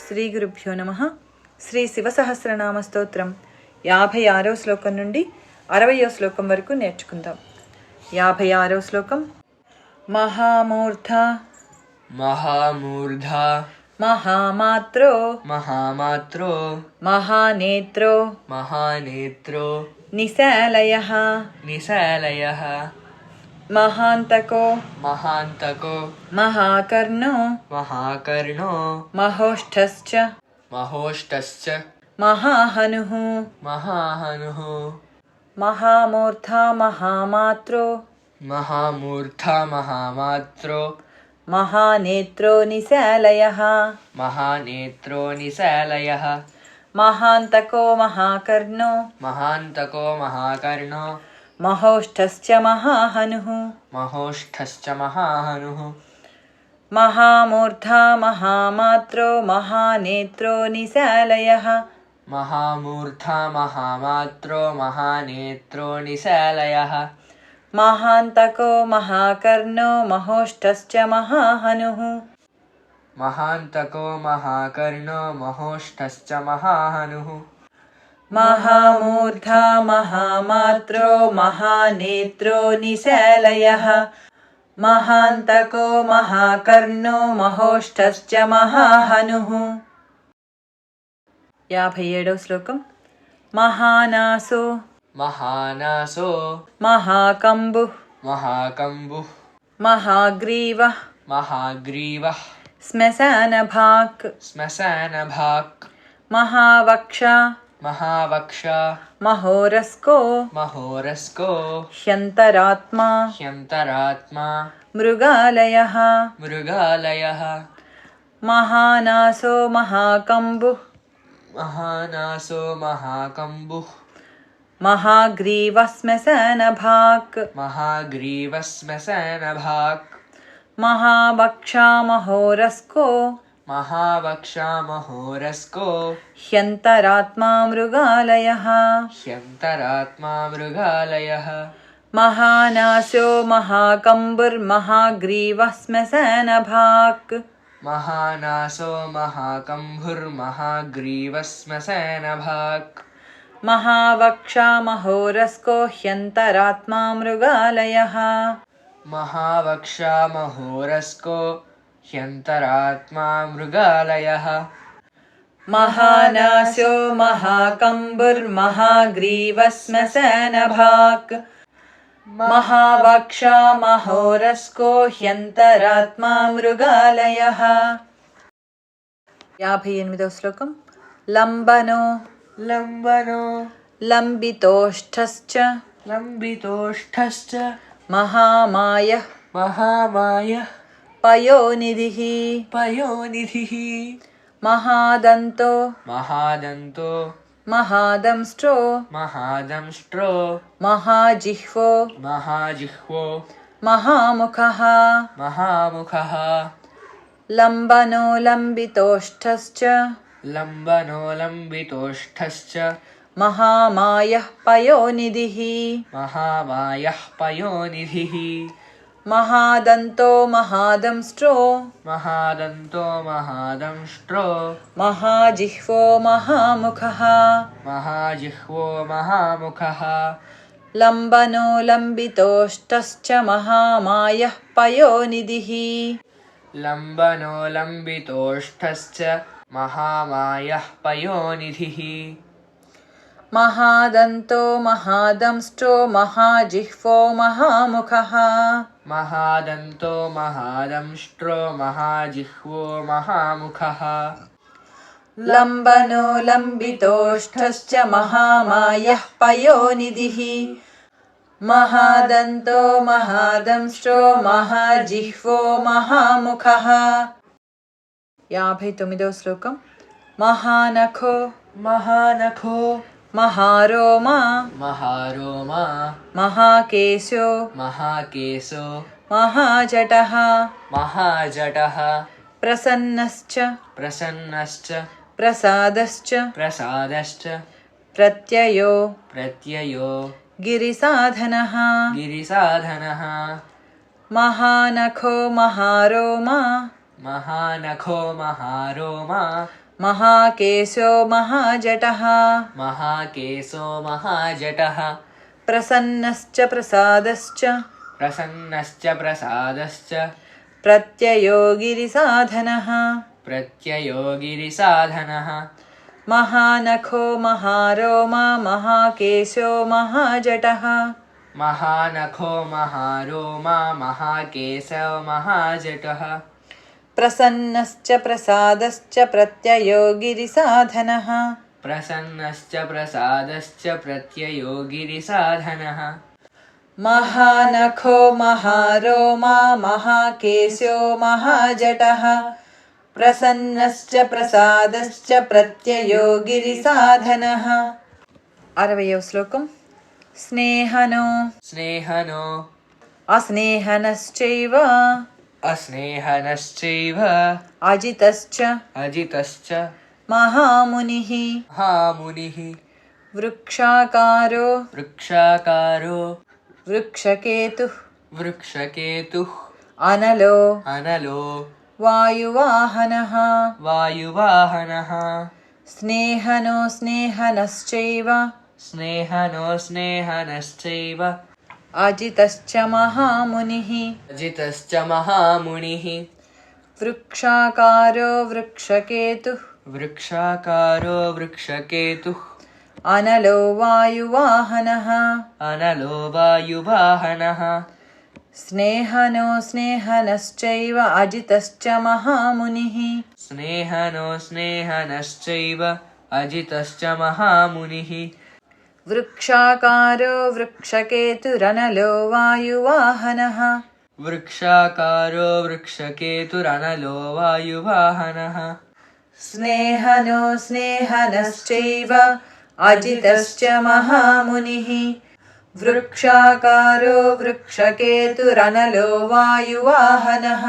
శ్రీ గురుభ్యో నమః. శ్రీ శివసహస్రనామ స్తోత్రం 56వ శ్లోకం నుండి 60వ శ్లోకం వరకు నేర్చుకుందాం. 56వ శ్లోకం. మహామూర్ధ మహామూర్ధ మహామాత్రో మహామాత్రో మహానేత్రో మహానేత్రో నిశాలయః నిశాలయః మహాంతకో మహాంతకో మహాకర్ణో మహాకర్ణో మహోష్ఠశ్చ మహోష్టశ్చ మహాహనుః మహాహనుః మహామూర్ధ మహామాత్రో మహామూర్ధ మహామాత్రో మహానేత్రో నిశాలయః మహానేత్రో నిశాలయః మహాంతకో మహాకర్ణో మహాంతకో మహాకర్ణో మహోష్ఠశ్చ మహాహనుః మహోష్టశ్చ మహాహనుః మహామూర్ధ మహామాత్రో మహానేత్రో నిశాలయః మహామూర్ధ మహామాత్రో మహానేత్రో నిశాలయః మహాంతకో మహాకర్ణో మహోష్ఠశ్చ మహాహనుః మహాంతకో మహాకర్ణో మహోష్టశ్చ మహాహనుః మహామూర్ధ మహామాత్రో మహానేత్రో నిశాలయః మహాంతకో మహాకర్ణో మహోష్ఠశ్చ మహాహనుః. 57వ శ్లోకం. మహానాసో మహానాసో మహాకంబుః మహాకంబుః మహాగ్రీవః మహాగ్రీవః శ్మశానభాక్ శ్మశానభాక్ మహావక్ష మహావక్ష మహోరస్కో మహోరస్కో హ్యంతరాత్మా హ్యంతరాత్మా మృగాలయః మృగాలయః మహానాసో మహాకంబుః మహానాసో మహాకంబుః మహాగ్రీవః శ్మశానభాక్ మహాగ్రీవః శ్మశానభాక్ మహావక్ష మహోరస్కో మహావక్ష మహోరస్కో హ్యంతరాత్మా మృగాలయః హ్యంతరాత్మా మృగాలయః మహానాసో మహాకంబుర్మహాగ్రీవః శ్మశానభాక్ మహానాసో మహాకంభుర్మహాగ్రీవః శ్మశానభాక్ మహావక్ష మహోరస్కో హ్యంతరాత్మా మృగాలయః మహావక్ష మహోరస్కో హ్యంతరాత్మా మృగాలయః మహానాసో మహాకంబుర్మహాగ్రీవః శ్మశానభాక్ మహావక్ష మహోరస్కో హ్యంతరాత్మా మృగాలయః. 58వ శ్లోకం. లంబనో లంబనో లంబితోష్ఠశ్చ లంబితోష్ఠశ్చ మహామాయః మహామాయః పయోనిధిః పయోనిధిః మహాదంతో మహాదంతో మహాదంష్ట్రో మహాదంష్ట్రో మహాజిహ్వో మహాజిహ్వో మహాముఖః మహాముఖః లంబనో లంబితోష్ఠశ్చ లంబనో లంబితోష్ఠశ్చ మహామాయః పయోనిధిః మహామాయః పయోనిధిః మహాదంతో మహాదంష్ట్రో మహాదంతో మహాదంష్ట్రో మహాజిహ్వో మహాముఖః మహాజిహ్వో మహాముఖః లంబనో లంబితోష్ఠశ్చ మహామాయః పయోనిధిః లంబనో లంబితోష్ఠశ్చ మహామాయః పయోనిధిః మహాదంతో మహాదంష్ట్రో మహాజిహ్వో మహాముఖః మహాదంతో మహాదంష్ట్రో మహాజిహ్వో మహాముఖః లంబనో లంబితోష్ఠశ్చ మహామాయః పయోనిధిః మహాదంతో మహాదంష్ట్రో మహాజిహ్వో మహాముఖః. 59వ శ్లోకం. మహానఖో మహానఖో మహారోమా మహారోమా మహాకేశో మహాకేశో మహాజటః మహాజటః ప్రసన్నశ్చ ప్రసన్నశ్చ ప్రసాదశ్చ ప్రసాదశ్చ ప్రత్యయో ప్రత్యయో గిరిసాధనః గిరిసాధనః महानखो महारोमा महानखो महारोमा महाकेशो महाजटः महाकेशो महाजटः प्रसन्नश्च प्रसादश्च प्रसन्नश्च प्रसादश्च प्रत्ययो गिरिसाधनः प्रत्ययो गिरिसाधनः महानखो महारोमा महाकेशो महाजटः महानखो महारोमा महाकेशो महाजटः प्रसन्नश्च प्रसादश्च प्रत्ययो गिरिसाधनः प्रसन्नश्च प्रसादश्च प्रत्ययो गिरिसाधनः महानखो महारोमा महाकेशो महाजटः प्रसन्नश्च प्रसादश्च प्रत्ययो गिरिसाधनः 60వ శ్లోకం स्नेहनो स्नेहनो अस्नेहनश्चैव अस्नेहनश्चैव अजितश्च अजितश्च महामुनिः महामुनिः वृक्षाकारो वृक्षाकारो वृक्षकेतुः वृक्षकेतुः अनलो अनलो वायुवाहनः वायुवाहनः स्नेहनो स्नेहनश्चैव स्नेहनो स्नेहनश्चैव अजितश्च महामुनिः अजितश्च महामुनिः वृक्षाकारो वृक्षकेतुः वृक्षाकारो वृक्षकेतुः अनलो वायुवाहनः अनलो वायुवाहनः स्नेहनो स्नेहनश्चैव अजितश्च महामुनिः स्नेहनो स्नेहनश्चैव अजितश्च महामुनिः वृक्षाकारो वृक्षकेतुरनलो वायुवाहनः वृक्षाकारो वृक्षकेतुरनलो वायुवाहनः स्नेहनो स्नेहनश्चैव अजितश्च महामुनिः वृक्षाकारो वृक्षकेतुरनलो वायुवाहनः